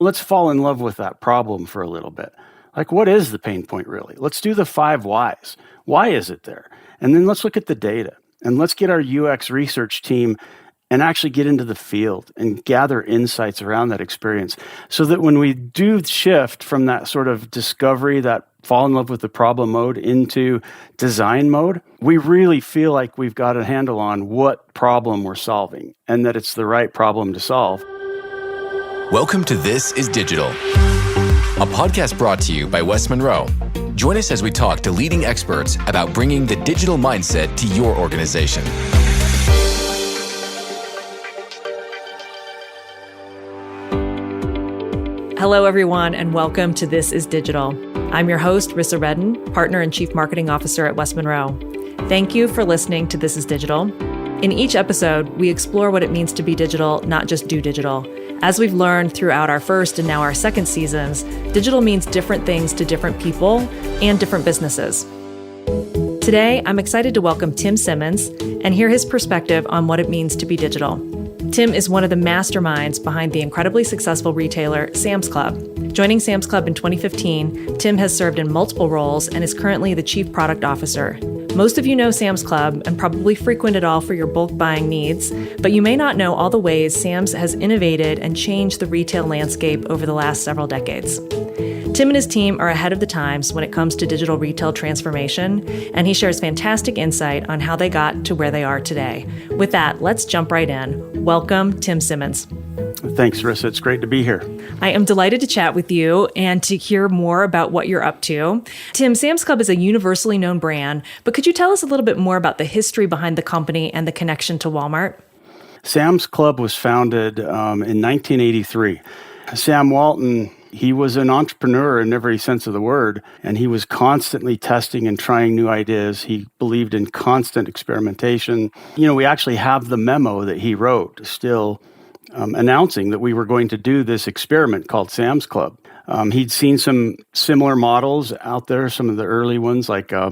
let's fall in love with that problem for a little bit. Like, what is the pain point really? Let's do the 5 whys. Why is it there? And then let's look at the data and let's get our UX research team and actually get into the field and gather insights around that experience so that when we do shift from that sort of discovery, that fall in love with the problem mode into design mode, we really feel like we've got a handle on what problem we're solving and that it's the right problem to solve. Welcome to This is Digital, a podcast brought to you by West Monroe. Join us as we talk to leading experts about bringing the digital mindset to your organization. Hello, everyone, and welcome to This is Digital. I'm your host, Rissa Redden, Partner and Chief Marketing Officer at West Monroe. Thank you for listening to This is Digital. In each episode, we explore what it means to be digital, not just do digital. As we've learned throughout our first and now our second seasons, digital means different things to different people and different businesses. Today, I'm excited to welcome Tim Simmons and hear his perspective on what it means to be digital. Tim is one of the masterminds behind the incredibly successful retailer Sam's Club. Joining Sam's Club in 2015, Tim has served in multiple roles and is currently the Chief Product Officer. Most of you know Sam's Club and probably frequent it all for your bulk buying needs, but you may not know all the ways Sam's has innovated and changed the retail landscape over the last several decades. Tim and his team are ahead of the times when it comes to digital retail transformation, and he shares fantastic insight on how they got to where they are today. With that, let's jump right in. Welcome, Tim Simmons. Thanks, Rissa. It's great to be here. I am delighted to chat with you and to hear more about what you're up to. Tim, Sam's Club is a universally known brand, but could you tell us a little bit more about the history behind the company and the connection to Walmart? Sam's Club was founded in 1983. Sam Walton, he was an entrepreneur in every sense of the word, and he was constantly testing and trying new ideas. He believed in constant experimentation. We actually have the memo that he wrote still announcing that we were going to do this experiment called Sam's Club. He'd seen some similar models out there, some of the early ones, like I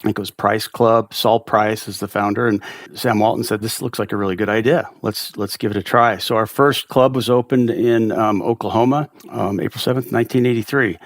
think it was Price Club. Saul Price is the founder, and Sam Walton said, "This looks like a really good idea. Let's give it a try." So our first club was opened in Oklahoma, April 7th, 1983.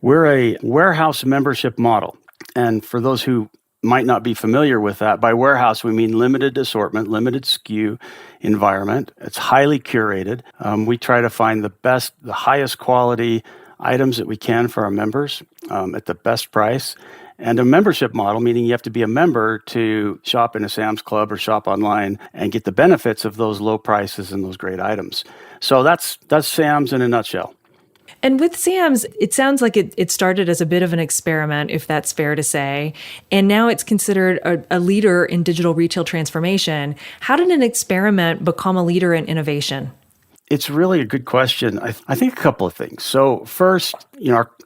We're a warehouse membership model, and for those who might not be familiar with that, by warehouse we mean limited assortment, limited SKU environment. It's highly curated. We try to find the highest quality items that we can for our members at the best price. And a membership model, meaning you have to be a member to shop in a Sam's Club or shop online and get the benefits of those low prices and those great items. So that's Sam's in a nutshell. And with Sam's, it sounds like it started as a bit of an experiment, if that's fair to say, and now it's considered a leader in digital retail transformation. How did an experiment become a leader in innovation? It's really a good question. I think a couple of things. So first,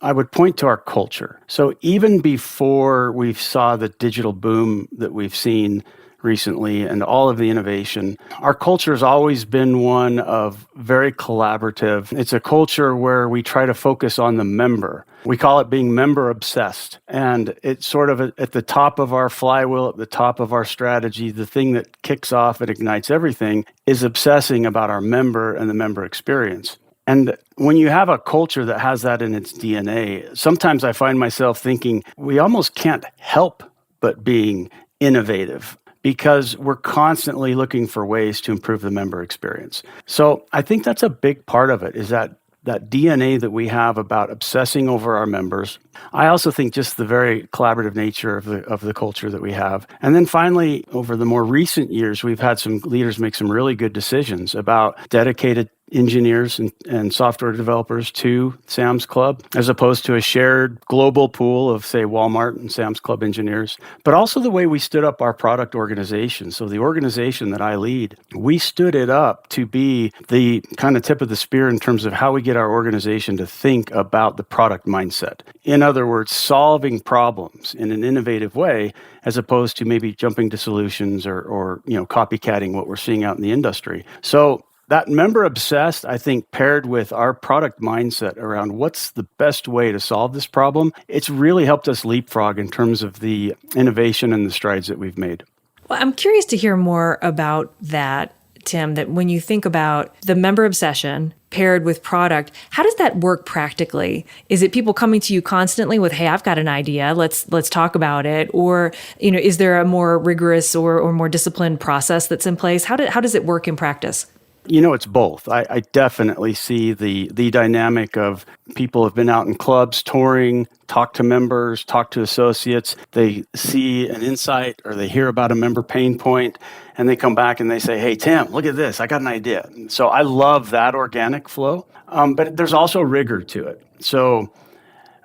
I would point to our culture. So even before we saw the digital boom that we've seen recently and all of the innovation, our culture has always been one of very collaborative. It's a culture where we try to focus on the member. We call it being member obsessed. And it's sort of at the top of our flywheel, at the top of our strategy. The thing that kicks off and ignites everything is obsessing about our member and the member experience. And when you have a culture that has that in its DNA, sometimes I find myself thinking we almost can't help but being innovative, because we're constantly looking for ways to improve the member experience. So I think that's a big part of it, is that DNA that we have about obsessing over our members. I also think just the very collaborative nature of the culture that we have. And then finally, over the more recent years, we've had some leaders make some really good decisions about dedicated engineers and software developers to Sam's Club, as opposed to a shared global pool of, say, Walmart and Sam's Club engineers, but also the way we stood up our product organization. So the organization that I lead, we stood it up to be the kind of tip of the spear in terms of how we get our organization to think about the product mindset. In other words, solving problems in an innovative way, as opposed to maybe jumping to solutions or copycatting what we're seeing out in the industry. So that member obsessed, I think, paired with our product mindset around what's the best way to solve this problem, it's really helped us leapfrog in terms of the innovation and the strides that we've made. Well, I'm curious to hear more about that, Tim, that when you think about the member obsession paired with product. How does that work practically? Is it people coming to you constantly with, hey, I've got an idea, let's talk about it? Or, is there a more rigorous or more disciplined process that's in place? How does it work in practice? It's both. I definitely see the dynamic of people have been out in clubs touring, talk to members, talk to associates. They see an insight or they hear about a member pain point and they come back and they say, hey, Tim, look at this. I got an idea. So I love that organic flow. But there's also rigor to it. So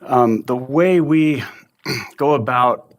the way we go about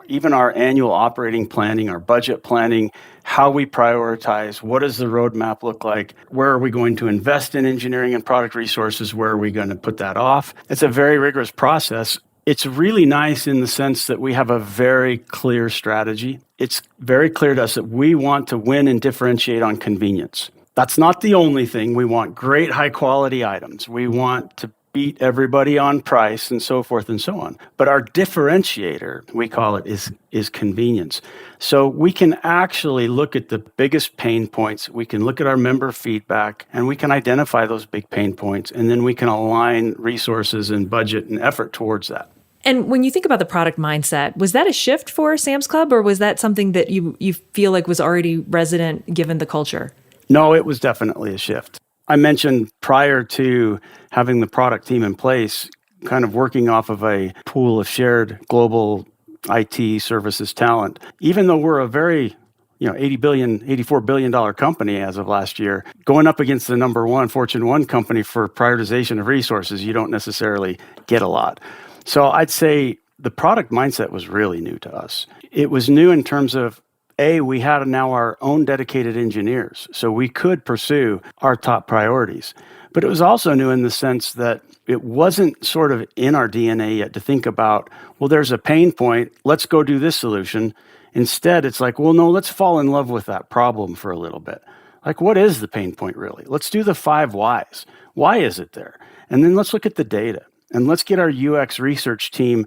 even our annual operating planning, our budget planning, how we prioritize, what does the roadmap look like, where are we going to invest in engineering and product resources, where are we going to put that off? It's a very rigorous process. It's really nice in the sense that we have a very clear strategy. It's very clear to us that we want to win and differentiate on convenience. That's not the only thing. We want great high quality items. We want to beat everybody on price and so forth and so on. But our differentiator, we call it, is convenience. So we can actually look at the biggest pain points. We can look at our member feedback and we can identify those big pain points. And then we can align resources and budget and effort towards that. And when you think about the product mindset, was that a shift for Sam's Club, or was that something that you feel like was already resident given the culture? No, it was definitely a shift. I mentioned prior to having the product team in place, kind of working off of a pool of shared global IT services talent. Even though we're a very, $84 billion company as of last year, going up against the number one Fortune 1 company for prioritization of resources, you don't necessarily get a lot. So I'd say the product mindset was really new to us. It was new in terms of, we had now our own dedicated engineers, so we could pursue our top priorities. But it was also new in the sense that it wasn't sort of in our DNA yet to think about, well, there's a pain point, let's go do this solution. Instead, it's like, well, no, let's fall in love with that problem for a little bit. Like, what is the pain point really? Let's do the 5 whys. Why is it there? And then let's look at the data, and let's get our UX research team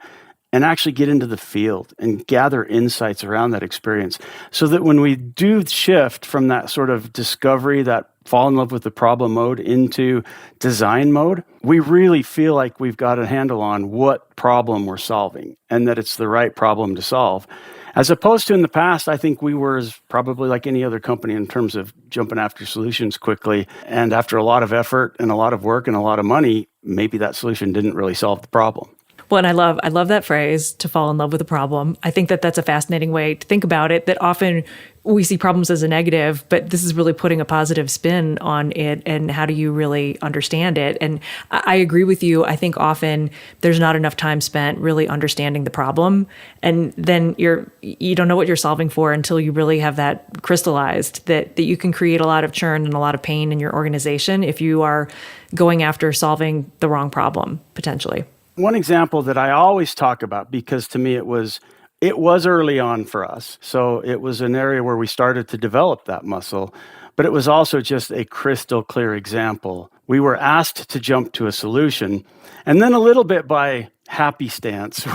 and actually get into the field and gather insights around that experience so that when we do shift from that sort of discovery, that fall in love with the problem mode into design mode, we really feel like we've got a handle on what problem we're solving and that it's the right problem to solve. As opposed to in the past, I think we were probably like any other company in terms of jumping after solutions quickly. And after a lot of effort and a lot of work and a lot of money, maybe that solution didn't really solve the problem. Well, and I love that phrase, to fall in love with a problem. I think that that's a fascinating way to think about it, that often we see problems as a negative, but this is really putting a positive spin on it. And how do you really understand it? And I agree with you. I think often there's not enough time spent really understanding the problem. And then you don't know what you're solving for until you really have that crystallized, that you can create a lot of churn and a lot of pain in your organization if you are going after solving the wrong problem, potentially. One example that I always talk about, because to me it was early on for us. So it was an area where we started to develop that muscle, but it was also just a crystal clear example. We were asked to jump to a solution, and then a little bit by happenstance,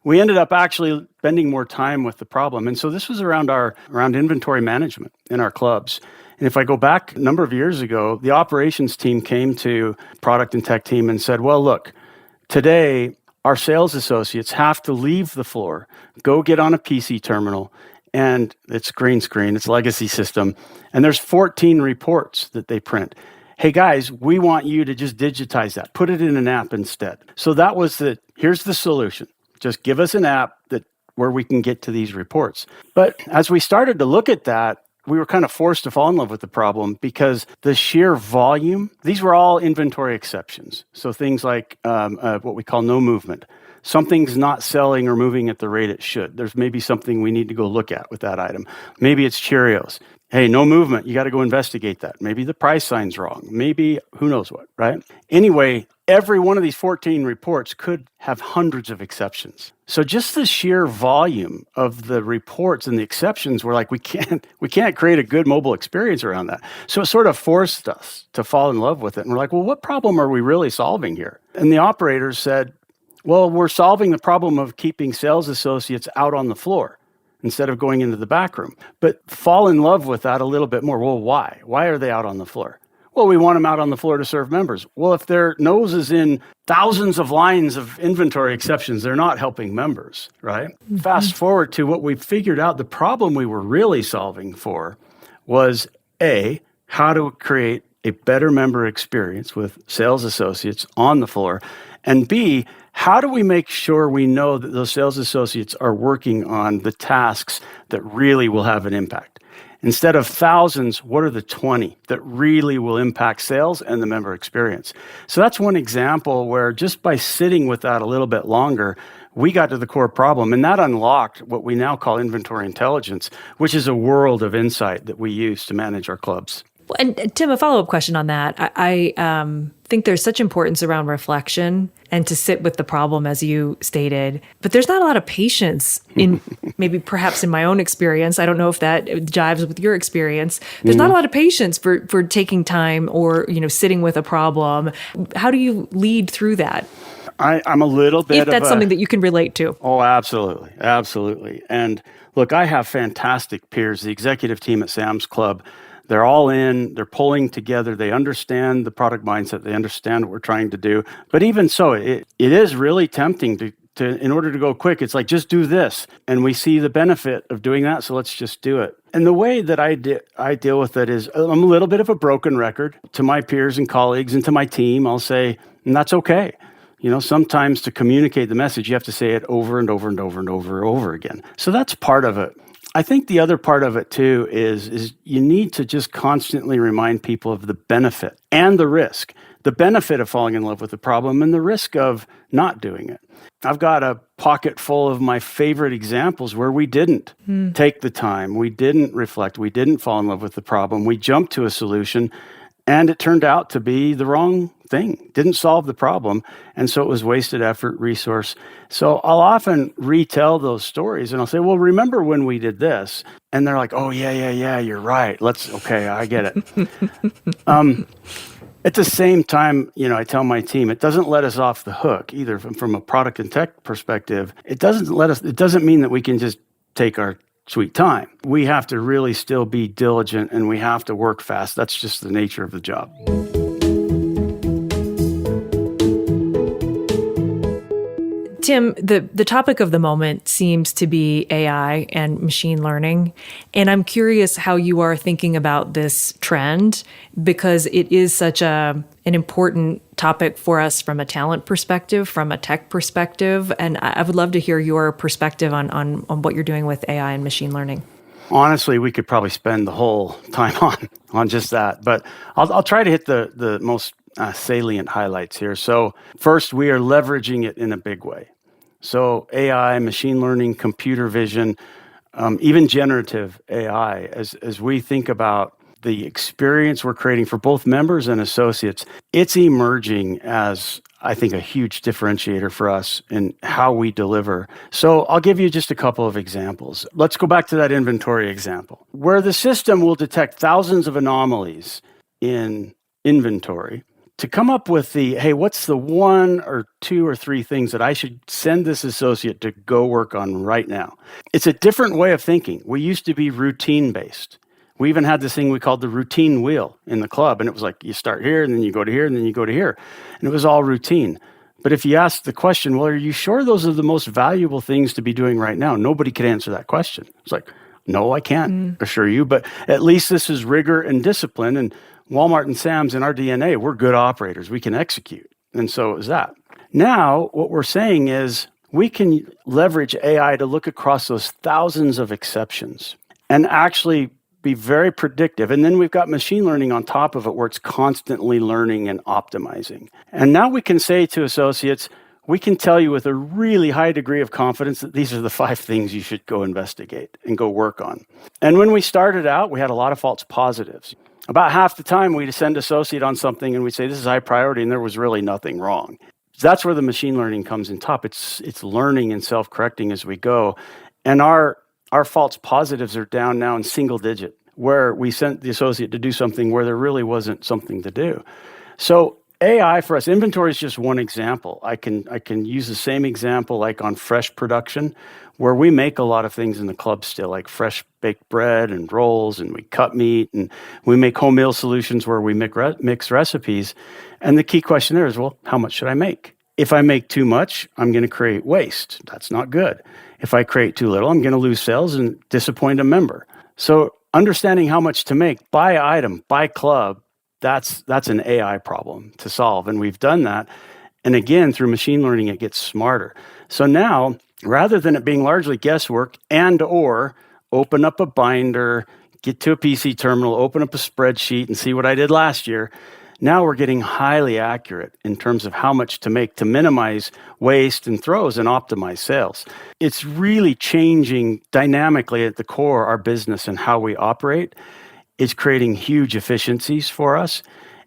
we ended up actually spending more time with the problem. And so this was around inventory management in our clubs. And if I go back a number of years ago, the operations team came to product and tech team and said, well, look, today, our sales associates have to leave the floor, go get on a PC terminal, and it's green screen, it's legacy system, and there's 14 reports that they print. Hey guys, we want you to just digitize that, put it in an app instead. So that was here's the solution. Just give us an app where we can get to these reports. But as we started to look at that, we were kind of forced to fall in love with the problem because the sheer volume, these were all inventory exceptions. So things like what we call no movement. Something's not selling or moving at the rate it should. There's maybe something we need to go look at with that item. Maybe it's Cheerios. Hey, no movement. You got to go investigate that. Maybe the price sign's wrong. Maybe who knows what, right? Anyway, every one of these 14 reports could have hundreds of exceptions. So just the sheer volume of the reports and the exceptions were like, we can't create a good mobile experience around that. So it sort of forced us to fall in love with it. And we're like, well, what problem are we really solving here? And the operators said, well, we're solving the problem of keeping sales associates out on the floor instead of going into the back room. But fall in love with that a little bit more. Well, why? Why are they out on the floor? Well, we want them out on the floor to serve members. Well, if their nose is in thousands of lines of inventory exceptions, they're not helping members, right? Mm-hmm. Fast forward to what we figured out, the problem we were really solving for was A, how to create a better member experience with sales associates on the floor, and B, how do we make sure we know that those sales associates are working on the tasks that really will have an impact? Instead of thousands, what are the 20 that really will impact sales and the member experience? So that's one example where just by sitting with that a little bit longer, we got to the core problem, and that unlocked what we now call inventory intelligence, which is a world of insight that we use to manage our clubs. And Tim, a follow-up question on that. I think there's such importance around reflection and to sit with the problem, as you stated, but there's not a lot of patience in maybe perhaps in my own experience. I don't know if that jives with your experience. There's not a lot of patience for taking time or, sitting with a problem. How do you lead through that? I'm a little bit if that's something that you can relate to. Oh, absolutely. Absolutely. And look, I have fantastic peers, the executive team at Sam's Club. They're all in, they're pulling together, they understand the product mindset, they understand what we're trying to do. But even so, it is really tempting to in order to go quick, it's like, just do this. And we see the benefit of doing that, so let's just do it. And the way that I deal with it is, I'm a little bit of a broken record to my peers and colleagues and to my team. I'll say, and that's okay. Sometimes to communicate the message, you have to say it over and over and over and over and over again. So that's part of it. I think the other part of it too is you need to just constantly remind people of the benefit and the risk. The benefit of falling in love with the problem and the risk of not doing it. I've got a pocket full of my favorite examples where we didn't take the time, we didn't reflect, we didn't fall in love with the problem, we jumped to a solution, and it turned out to be the wrong thing, didn't solve the problem, and so it was wasted effort, resource. So I'll often retell those stories, and I'll say, well, remember when we did this? And they're like, oh, yeah, you're right. Okay, I get it. At the same time, I tell my team, it doesn't let us off the hook, either from a product and tech perspective. It doesn't mean that we can just take our sweet time. We have to really still be diligent, and we have to work fast. That's just the nature of the job. Tim, the topic of the moment seems to be AI and machine learning. And I'm curious how you are thinking about this trend, because it is such an important topic for us from a talent perspective, from a tech perspective. And I would love to hear your perspective on what you're doing with AI and machine learning. Honestly, we could probably spend the whole time on just that. But I'll try to hit the most salient highlights here. So first, we are leveraging it in a big way. So AI, machine learning, computer vision, even generative AI, as we think about the experience we're creating for both members and associates, it's emerging as, I think, a huge differentiator for us in how we deliver. So I'll give you just a couple of examples. Let's go back to that inventory example, where the system will detect thousands of anomalies in inventory to come up with hey, what's the one or two or three things that I should send this associate to go work on right now? It's a different way of thinking. We used to be routine-based. We even had this thing we called the routine wheel in the club, and it was like you start here, and then you go to here, and then you go to here. And it was all routine. But if you ask the question, well, are you sure those are the most valuable things to be doing right now? Nobody could answer that question. It's like, no, I can't assure you, but at least this is rigor and discipline. And Walmart and Sam's in our DNA, we're good operators. We can execute. And so it was that. Now, what we're saying is we can leverage AI to look across those thousands of exceptions and actually be very predictive. And then we've got machine learning on top of it where it's constantly learning and optimizing. And now we can say to associates, we can tell you with a really high degree of confidence that these are the 5 things you should go investigate and go work on. And when we started out, we had a lot of false positives. About half the time, we'd send associate on something and we'd say, this is high priority, and there was really nothing wrong. That's where the machine learning comes in top. It's learning and self-correcting as we go. And our false positives are down now in single digit, where we sent the associate to do something where there really wasn't something to do. So AI for us, inventory is just one example. I can use the same example like on fresh production, where we make a lot of things in the club still, like fresh baked bread and rolls, and we cut meat, and we make home meal solutions where we mix recipes. And the key question there is, well, how much should I make? If I make too much, I'm going to create waste. That's not good. If I create too little, I'm going to lose sales and disappoint a member. So understanding how much to make by item, by club, that's an AI problem to solve. And we've done that. And again, through machine learning, it gets smarter. So now, rather than it being largely guesswork or open up a binder, get to a PC terminal, open up a spreadsheet and see what I did last year, now we're getting highly accurate in terms of how much to make to minimize waste and throws and optimize sales. It's really changing dynamically at the core our business and how we operate. It's creating huge efficiencies for us.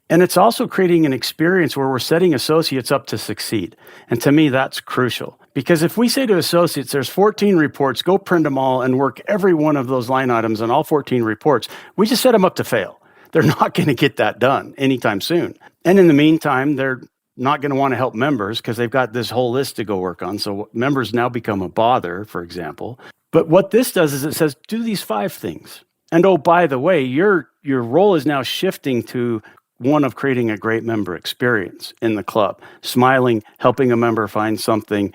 And it's also creating an experience where we're setting associates up to succeed. And to me, that's crucial. Because if we say to associates, there's 14 reports, go print them all and work every one of those line items on all 14 reports, we just set them up to fail. They're not going to get that done anytime soon. And in the meantime, they're not going to want to help members because they've got this whole list to go work on. So members now become a bother, for example. But what this does is it says, do these 5 things. And oh, by the way, your role is now shifting to one of creating a great member experience in the club, smiling, helping a member find something,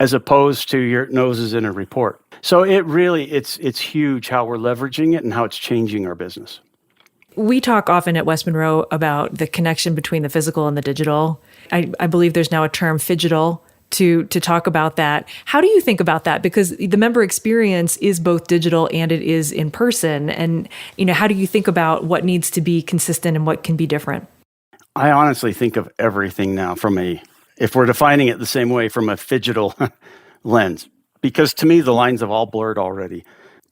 as opposed to your noses in a report. So it's huge how we're leveraging it and how it's changing our business. We talk often at West Monroe about the connection between the physical and the digital. I believe there's now a term, phygital, to talk about that. How do you think about that? Because the member experience is both digital and it is in person. And how do you think about what needs to be consistent and what can be different? I honestly think of everything now if we're defining it the same way, from a phygital lens. Because to me, the lines have all blurred already.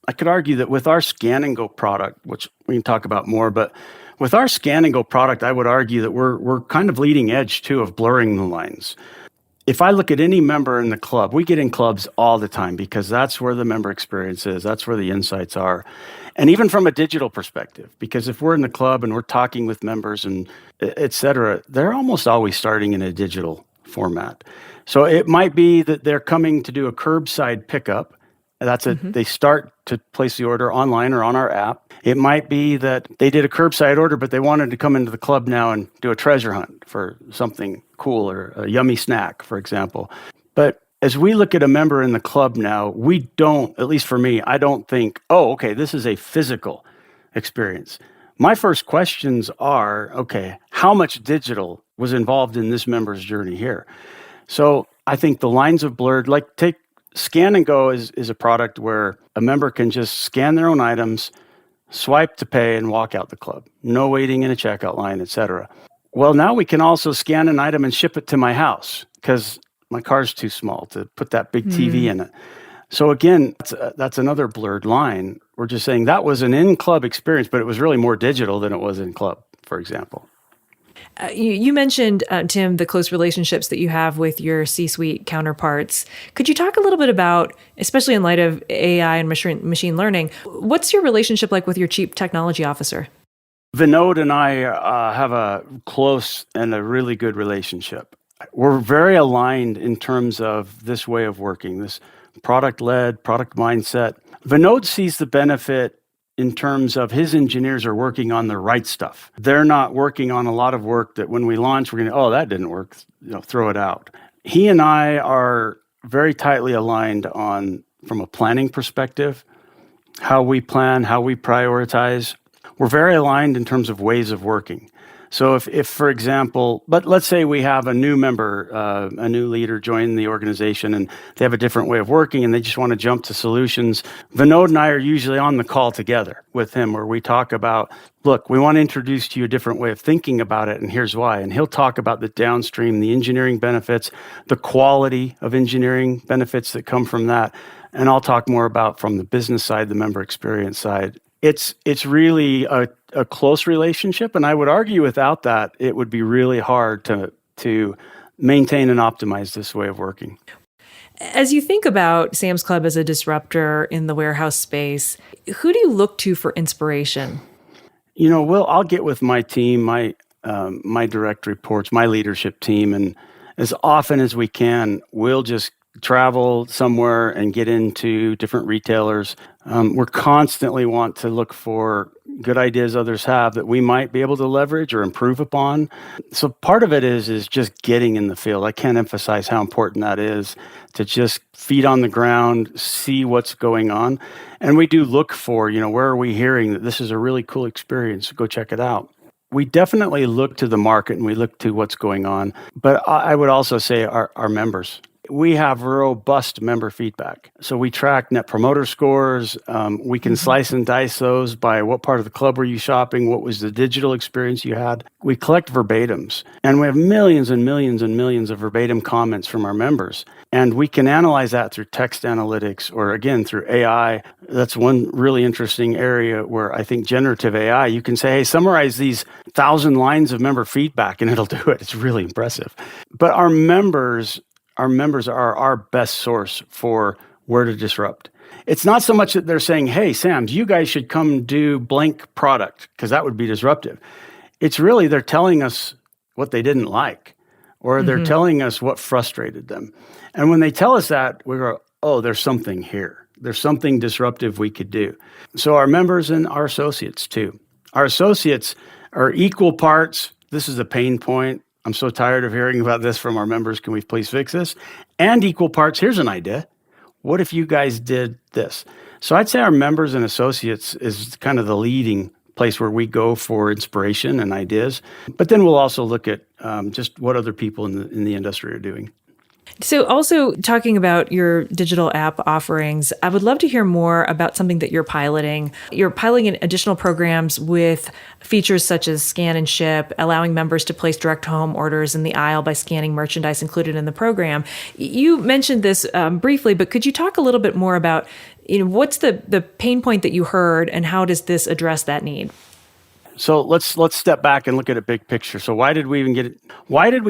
I could argue that with our Scan and Go product, which we can talk about more, but with our Scan and Go product, I would argue that we're kind of leading edge too of blurring the lines. If I look at any member in the club, we get in clubs all the time because that's where the member experience is. That's where the insights are. And even from a digital perspective, because if we're in the club and we're talking with members and et cetera, they're almost always starting in a digital format. So it might be that they're coming to do a curbside pickup. They start to place the order online or on our app. It might be that they did a curbside order, but they wanted to come into the club now and do a treasure hunt for something cool or a yummy snack, for example. But as we look at a member in the club now, we don't, at least for me, I don't think, oh, okay, this is a physical experience. My first questions are, okay, how much digital was involved in this member's journey here? So I think the lines have blurred. Like take Scan and Go is a product where a member can just scan their own items, swipe to pay, and walk out the club. No waiting in a checkout line, et cetera. Well, now we can also scan an item and ship it to my house because my car's too small to put that big TV in it. So again, that's another blurred line. We're just saying that was an in-club experience, but it was really more digital than it was in-club, for example. You mentioned, Tim, the close relationships that you have with your C-suite counterparts. Could you talk a little bit about, especially in light of AI and machine learning, what's your relationship like with your chief technology officer? Vinod and I have a close and a really good relationship. We're very aligned in terms of this way of working, this product-led, product mindset. Vinod sees the benefit in terms of his engineers are working on the right stuff. They're not working on a lot of work that when we launch, we're going to, oh, that didn't work, throw it out. He and I are very tightly aligned on, from a planning perspective, how we plan, how we prioritize. We're very aligned in terms of ways of working. So if for example, but let's say we have a new member, a new leader join the organization and they have a different way of working and they just want to jump to solutions. Vinod and I are usually on the call together with him where we talk about, look, we want to introduce to you a different way of thinking about it and here's why. And he'll talk about the downstream, the engineering benefits, the quality of engineering benefits that come from that. And I'll talk more about from the business side, the member experience side. It's really a close relationship, and I would argue without that, it would be really hard to maintain and optimize this way of working. As you think about Sam's Club as a disruptor in the warehouse space, who do you look to for inspiration? I'll get with my team. my direct reports, my leadership team, and as often as we can, we'll just travel somewhere and get into different retailers. We're constantly want to look for good ideas others have that we might be able to leverage or improve upon. So part of it is just getting in the field. I can't emphasize how important that is, to just feet on the ground, see what's going on. And we do look for, where are we hearing that this is a really cool experience? Go check it out. We definitely look to the market and we look to what's going on. But I would also say our members. We have robust member feedback. So we track net promoter scores. We can slice and dice those by what part of the club were you shopping, what was the digital experience you had. We collect verbatims, and we have millions and millions and millions of verbatim comments from our members. And we can analyze that through text analytics or, again, through AI. That's one really interesting area where I think generative AI, you can say, hey, summarize these 1,000 lines of member feedback, and it'll do it. It's really impressive. But our members are our best source for where to disrupt. It's not so much that they're saying, hey, Sam, you guys should come do blank product, because that would be disruptive. It's really they're telling us what they didn't like, or they're telling us what frustrated them. And when they tell us that, we go, oh, there's something here. There's something disruptive we could do. So our members and our associates too. Our associates are equal parts. This is a pain point. I'm so tired of hearing about this from our members. Can we please fix this? And equal parts, here's an idea. What if you guys did this? So I'd say our members and associates is kind of the leading place where we go for inspiration and ideas. But then we'll also look at just what other people in the industry are doing. So also talking about your digital app offerings, I would love to hear more about something that you're piloting. You're piloting additional programs with features such as scan and ship, allowing members to place direct home orders in the aisle by scanning merchandise included in the program. You mentioned this briefly, but could you talk a little bit more about what's the pain point that you heard and how does this address that need? So let's step back and look at a big picture. So why did we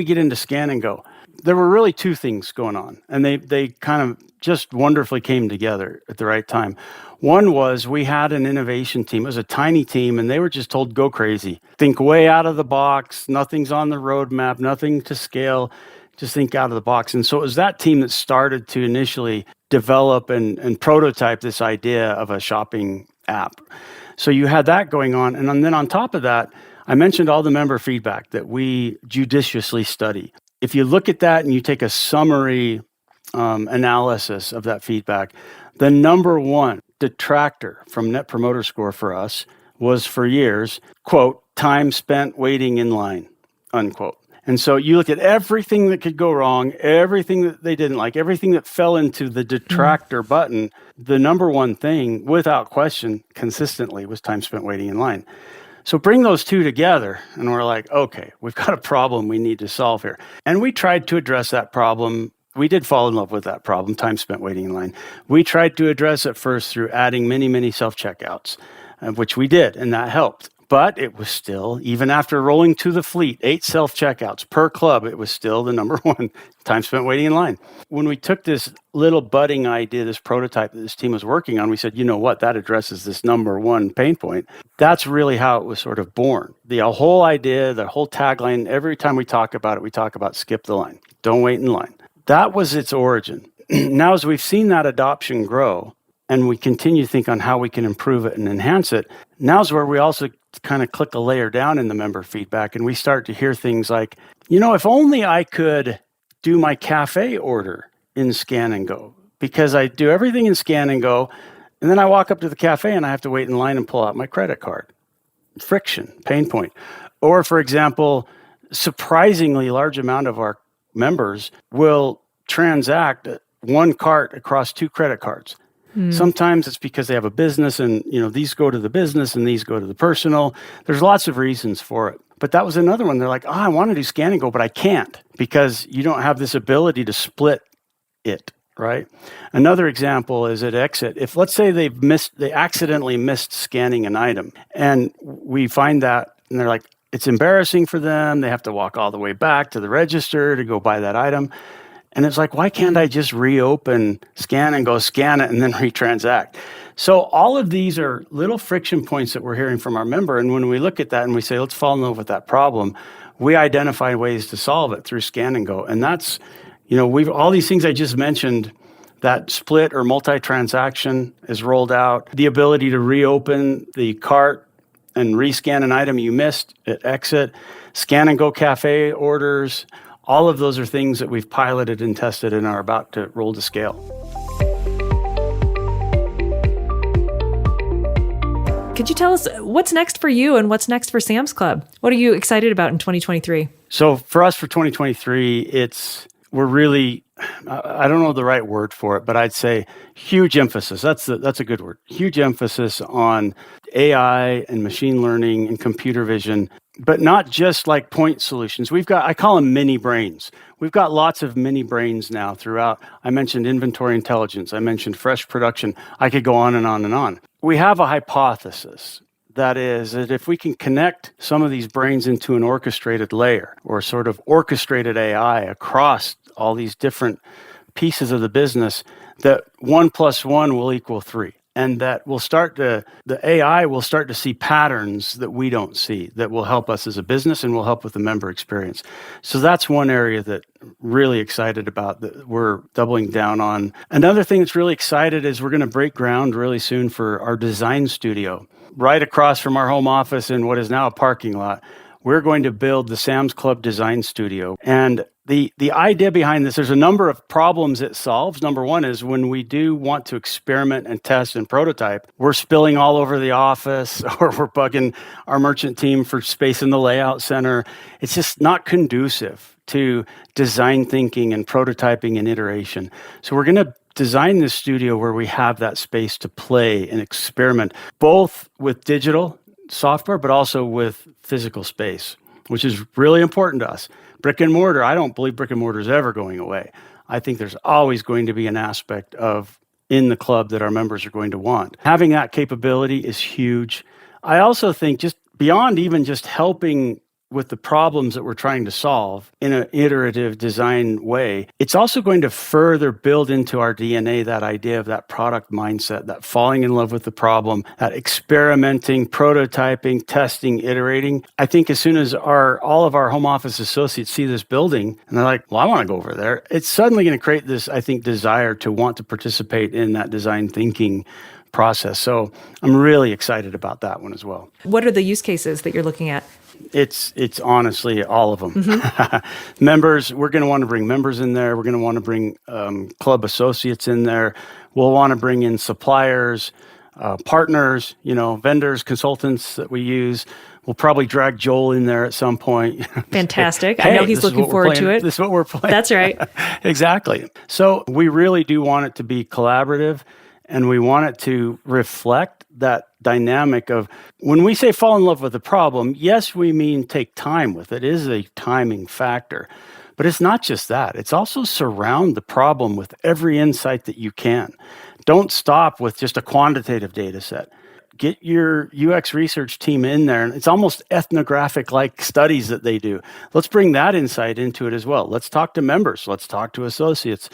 get into Scan and Go? There were really two things going on, and they kind of just wonderfully came together at the right time. One was we had an innovation team. It was a tiny team, and they were just told, go crazy. Think way out of the box. Nothing's on the roadmap, nothing to scale. Just think out of the box. And so it was that team that started to initially develop and prototype this idea of a shopping app. So you had that going on. And then on top of that, I mentioned all the member feedback that we judiciously study. If you look at that and you take a summary analysis of that feedback, the number one detractor from Net Promoter Score for us was for years, quote, time spent waiting in line, unquote. And so you look at everything that could go wrong, everything that they didn't like, everything that fell into the detractor button, the number one thing, without question, consistently was time spent waiting in line. So bring those two together, and we're like, okay, we've got a problem we need to solve here. And we tried to address that problem. We did fall in love with that problem, time spent waiting in line. We tried to address it first through adding many, many self-checkouts, which we did, and that helped. But it was still, even after rolling to the fleet, 8 self-checkouts per club, it was still the number one, time spent waiting in line. When we took this little budding idea, this prototype that this team was working on, we said, you know what, that addresses this number one pain point. That's really how it was sort of born. The whole idea, the whole tagline, every time we talk about it, we talk about skip the line, don't wait in line. That was its origin. Now, as we've seen that adoption grow, and we continue to think on how we can improve it and enhance it, now's where we also kind of click a layer down in the member feedback, and we start to hear things like, if only I could do my cafe order in Scan and Go, because I do everything in Scan and Go, and then I walk up to the cafe and I have to wait in line and pull out my credit card. Friction, pain point. Or, for example, surprisingly large amount of our members will transact one cart across 2 credit cards. Sometimes it's because they have a business and, these go to the business and these go to the personal. There's lots of reasons for it. But that was another one. They're like, I want to do Scan and Go, but I can't because you don't have this ability to split it, right? Another example is at exit. If let's say they accidentally missed scanning an item, and we find that and they're like, it's embarrassing for them. They have to walk all the way back to the register to go buy that item. And it's like, why can't I just reopen, scan and go scan it and then retransact? So all of these are little friction points that we're hearing from our member. And when we look at that and we say, let's fall in love with that problem, we identify ways to solve it through scan and go. And that's, we've all these things I just mentioned, that split or multi-transaction is rolled out. The ability to reopen the cart and rescan an item you missed at exit, scan and go cafe orders, all of those are things that we've piloted and tested and are about to roll to scale. Could you tell us what's next for you and what's next for Sam's Club? What are you excited about in 2023? So for us, for 2023, we're really, I don't know the right word for it, but I'd say huge emphasis. That's a good word. Huge emphasis on AI and machine learning and computer vision, but not just like point solutions. I call them mini brains. We've got lots of mini brains now throughout. I mentioned inventory intelligence. I mentioned fresh production. I could go on and on and on. We have a hypothesis. That is, that if we can connect some of these brains into an orchestrated layer or sort of orchestrated AI across all these different pieces of the business, that 1 + 1 will equal 3. And that the AI will start to see patterns that we don't see that will help us as a business and will help with the member experience. So that's one area that really excited about that we're doubling down on. Another thing that's really excited is we're going to break ground really soon for our design studio. Right across from our home office in what is now a parking lot, we're going to build the Sam's Club Design Studio. And the idea behind this, there's a number of problems it solves. Number one is when we do want to experiment and test and prototype, we're spilling all over the office or we're bugging our merchant team for space in the layout center. It's just not conducive to design thinking and prototyping and iteration. So we're going to design this studio where we have that space to play and experiment, both with digital software, but also with physical space, which is really important to us. Brick and mortar, I don't believe brick and mortar is ever going away. I think there's always going to be an aspect of in the club that our members are going to want. Having that capability is huge. I also think just beyond even just helping with the problems that we're trying to solve in an iterative design way, it's also going to further build into our DNA that idea of that product mindset, that falling in love with the problem, that experimenting, prototyping, testing, iterating. I think as soon as all of our home office associates see this building and they're like, well, I want to go over there, it's suddenly going to create this, I think, desire to want to participate in that design thinking process. So I'm really excited about that one as well. What are the use cases that you're looking at? It's honestly all of them. Mm-hmm. Members, we're going to want to bring members in there. We're going to want to bring club associates in there. We'll want to bring in suppliers, partners, vendors, consultants that we use. We'll probably drag Joel in there at some point. Fantastic. Hey, I know he's looking forward to it. This is what we're playing. That's right. Exactly. So we really do want it to be collaborative, and we want it to reflect that dynamic of when we say fall in love with the problem, yes, we mean take time with it. It is a timing factor. But it's not just that. It's also surround the problem with every insight that you can. Don't stop with just a quantitative data set. Get your UX research team in there. And it's almost ethnographic-like studies that they do. Let's bring that insight into it as well. Let's talk to members. Let's talk to associates.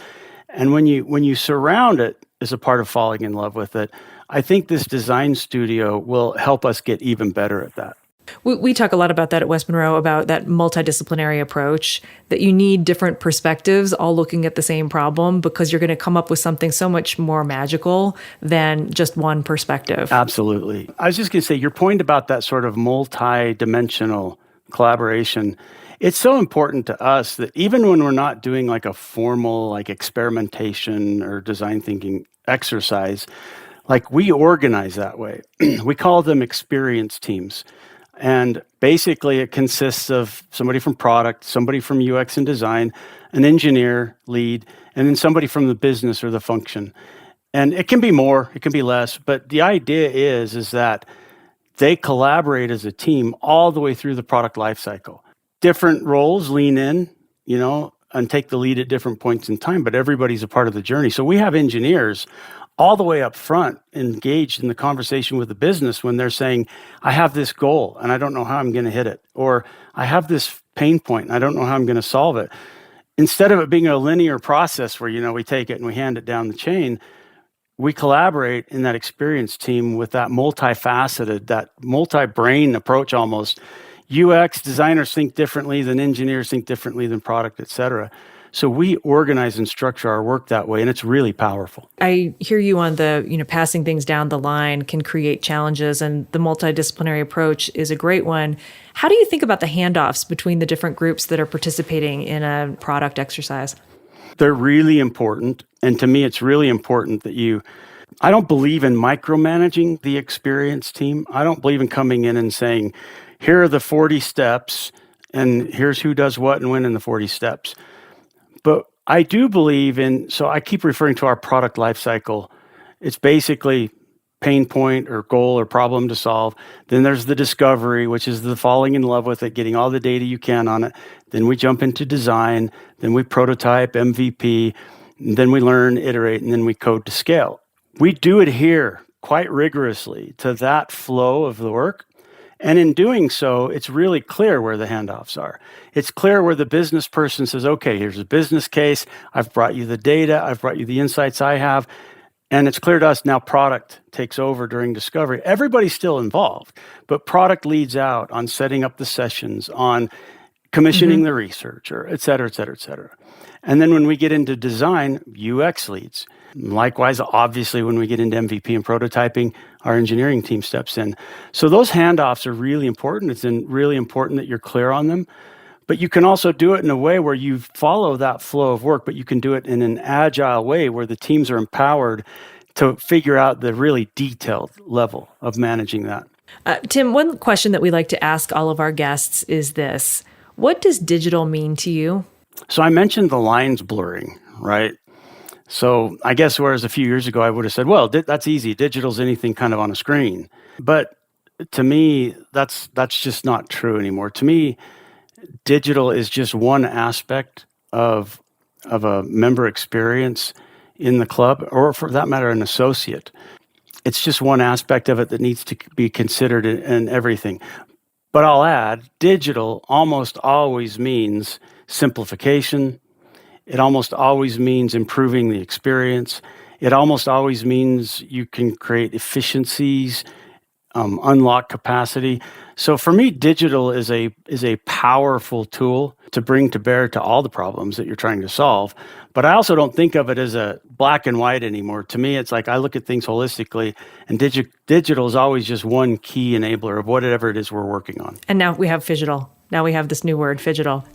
And when you surround it as a part of falling in love with it, I think this design studio will help us get even better at that. We talk a lot about that at West Monroe, about that multidisciplinary approach, that you need different perspectives all looking at the same problem because you're going to come up with something so much more magical than just one perspective. Absolutely. I was just going to say, your point about that sort of multi-dimensional collaboration, it's so important to us that even when we're not doing like a formal like experimentation or design thinking exercise, like we organize that way. We call them experience teams. And basically it consists of somebody from product, somebody from UX and design, an engineer lead, and then somebody from the business or the function. And it can be more, it can be less, but the idea is that they collaborate as a team all the way through the product lifecycle. Different roles lean in, and take the lead at different points in time, but everybody's a part of the journey. So we have engineers all the way up front engaged in the conversation with the business when they're saying, I have this goal and I don't know how I'm going to hit it, or I have this pain point and I don't know how I'm going to solve it. instead of it being a linear process where, we take it and we hand it down the chain, we collaborate in that experience team with that multifaceted, that multi-brain approach almost. UX designers think differently than engineers think differently than product, et cetera. So we organize and structure our work that way, and it's really powerful. I hear you on the, passing things down the line can create challenges, and the multidisciplinary approach is a great one. How do you think about the handoffs between the different groups that are participating in a product exercise? They're really important. And to me, it's really important that I don't believe in micromanaging the experience team. I don't believe in coming in and saying, here are the 40 steps, and here's who does what and when in the 40 steps. But I do believe so I keep referring to our product lifecycle. It's basically pain point or goal or problem to solve. Then there's the discovery, which is the falling in love with it, getting all the data you can on it. Then we jump into design. Then we prototype, MVP. And then we learn, iterate, and then we code to scale. We do adhere quite rigorously to that flow of the work. And in doing so, it's really clear where the handoffs are. It's clear where the business person says, okay, here's a business case. I've brought you the data. I've brought you the insights I have. And it's clear to us now product takes over during discovery. Everybody's still involved, but product leads out on setting up the sessions, on commissioning the research, or et cetera, et cetera, et cetera. And then when we get into design, UX leads. Likewise, obviously, when we get into MVP and prototyping, our engineering team steps in. So those handoffs are really important. It's really important that you're clear on them. But you can also do it in a way where you follow that flow of work, but you can do it in an agile way where the teams are empowered to figure out the really detailed level of managing that. Tim, one question that we like to ask all of our guests is this. What does digital mean to you? So I mentioned the lines blurring, right? So I guess whereas a few years ago I would have said, well, that's easy. Digital's anything kind of on a screen. But to me, that's just not true anymore. To me, digital is just one aspect of a member experience in the club, or for that matter, an associate. It's just one aspect of it that needs to be considered in everything. But I'll add, digital almost always means simplification. It almost always means improving the experience. It almost always means you can create efficiencies, unlock capacity. So for me, digital is a powerful tool to bring to bear to all the problems that you're trying to solve. But I also don't think of it as a black and white anymore. To me, it's like I look at things holistically, and digital is always just one key enabler of whatever it is we're working on. And now we have phygital. Now we have this new word, phygital.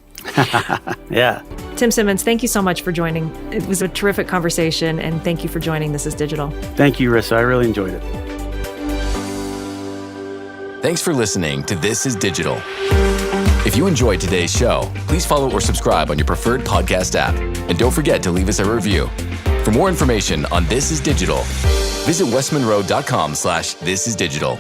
Yeah. Tim Simmons, thank you so much for joining. It was a terrific conversation, and thank you for joining This is Digital. Thank you, Rissa. I really enjoyed it. Thanks for listening to This is Digital. If you enjoyed today's show, please follow or subscribe on your preferred podcast app. And don't forget to leave us a review. For more information on This is Digital, visit westmonroe.com/thisisdigital.